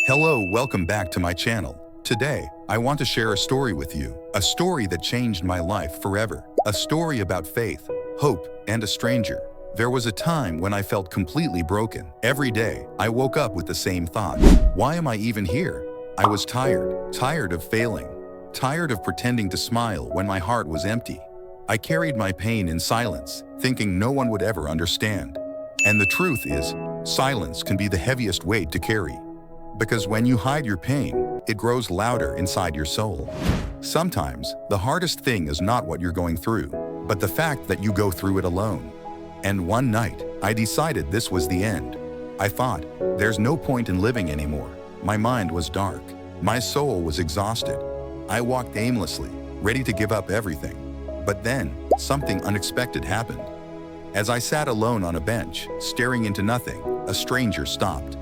Hello, welcome back to my channel. Today, I want to share a story with you, a story that changed my life forever, a story about faith, hope, and a stranger. There was a time when I felt completely broken. Every day, I woke up with the same thought. Why am I even here? I was tired of failing, tired of pretending to smile when my heart was empty. I carried my pain in silence, thinking no one would ever understand. And the truth is, silence can be the heaviest weight to carry. Because when you hide your pain, it grows louder inside your soul. Sometimes, the hardest thing is not what you're going through, but the fact that you go through it alone. And one night, I decided this was the end. I thought, there's no point in living anymore. My mind was dark. My soul was exhausted. I walked aimlessly, ready to give up everything. But then, something unexpected happened. As I sat alone on a bench, staring into nothing, a stranger stopped.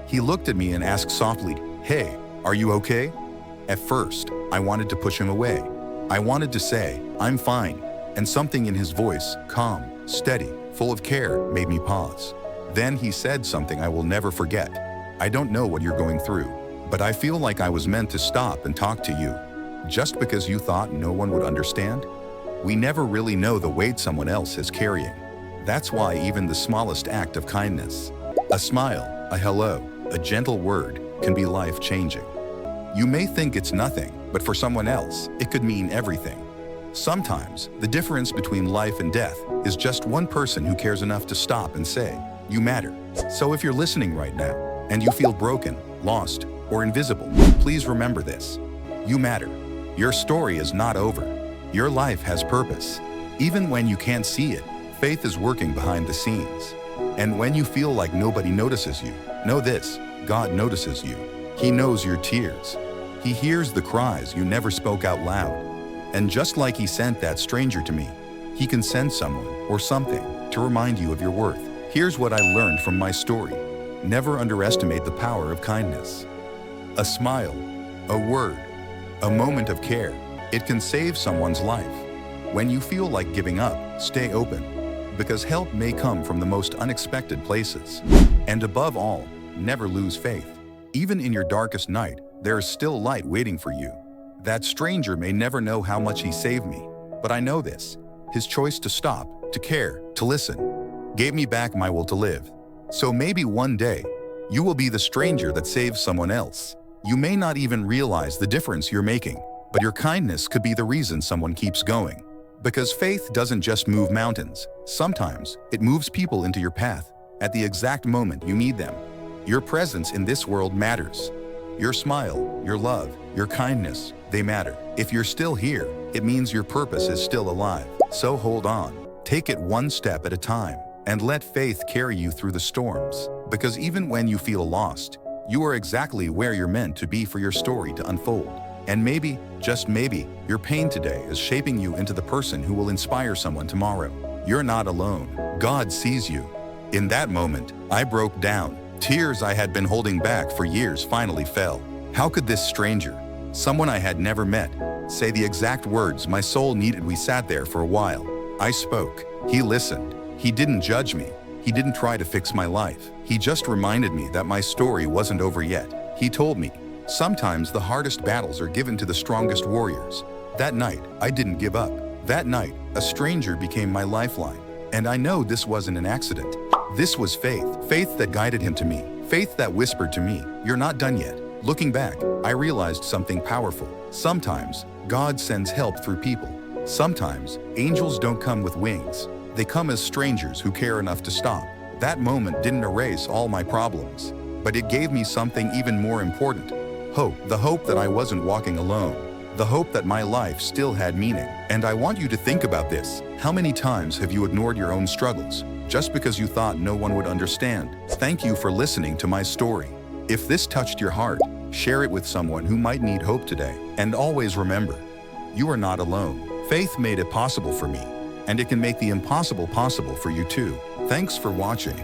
He looked at me and asked softly, "Hey, are you okay?" At first, I wanted to push him away. I wanted to say, "I'm fine," and something in his voice, calm, steady, full of care, made me pause. Then he said something I will never forget. "I don't know what you're going through, but I feel like I was meant to stop and talk to you. Just because you thought no one would understand?" We never really know the weight someone else is carrying. That's why even the smallest act of kindness, a smile, a hello, a gentle word, can be life-changing. You may think it's nothing, but for someone else, it could mean everything. Sometimes, the difference between life and death is just one person who cares enough to stop and say, "You matter." So if you're listening right now, and you feel broken, lost, or invisible, please remember this. You matter. Your story is not over. Your life has purpose. Even when you can't see it, faith is working behind the scenes. And when you feel like nobody notices you, know this: God notices you. He knows your tears. He hears the cries you never spoke out loud. And just like He sent that stranger to me, He can send someone or something to remind you of your worth. Here's what I learned from my story. Never underestimate the power of kindness. A smile, a word, a moment of care, it can save someone's life. When you feel like giving up, stay open, because help may come from the most unexpected places. And above all, never lose faith. Even in your darkest night, there is still light waiting for you. That stranger may never know how much he saved me, but I know this: his choice to stop, to care, to listen, gave me back my will to live. So maybe one day, you will be the stranger that saves someone else. You may not even realize the difference you're making, but your kindness could be the reason someone keeps going. Because faith doesn't just move mountains. Sometimes, it moves people into your path at the exact moment you need them. Your presence in this world matters. Your smile, your love, your kindness, they matter. If you're still here, it means your purpose is still alive. So hold on, take it one step at a time, and let faith carry you through the storms. Because even when you feel lost, you are exactly where you're meant to be for your story to unfold. And maybe, just maybe, your pain today is shaping you into the person who will inspire someone tomorrow. You're not alone. God sees you. In that moment, I broke down. Tears I had been holding back for years finally fell. How could this stranger, someone I had never met, say the exact words my soul needed? We sat there for a while. I spoke. He listened. He didn't judge me. He didn't try to fix my life. He just reminded me that my story wasn't over yet. He told me, sometimes the hardest battles are given to the strongest warriors. That night, I didn't give up. That night, a stranger became my lifeline. And I know this wasn't an accident. This was faith. Faith that guided him to me. Faith that whispered to me, "You're not done yet." Looking back, I realized something powerful. Sometimes, God sends help through people. Sometimes, angels don't come with wings. They come as strangers who care enough to stop. That moment didn't erase all my problems, but it gave me something even more important. Hope. The hope that I wasn't walking alone. The hope that my life still had meaning. And I want you to think about this. How many times have you ignored your own struggles just because you thought no one would understand? Thank you for listening to my story. If this touched your heart, share it with someone who might need hope today. And always remember, you are not alone. Faith made it possible for me, and it can make the impossible possible for you too. Thanks for watching.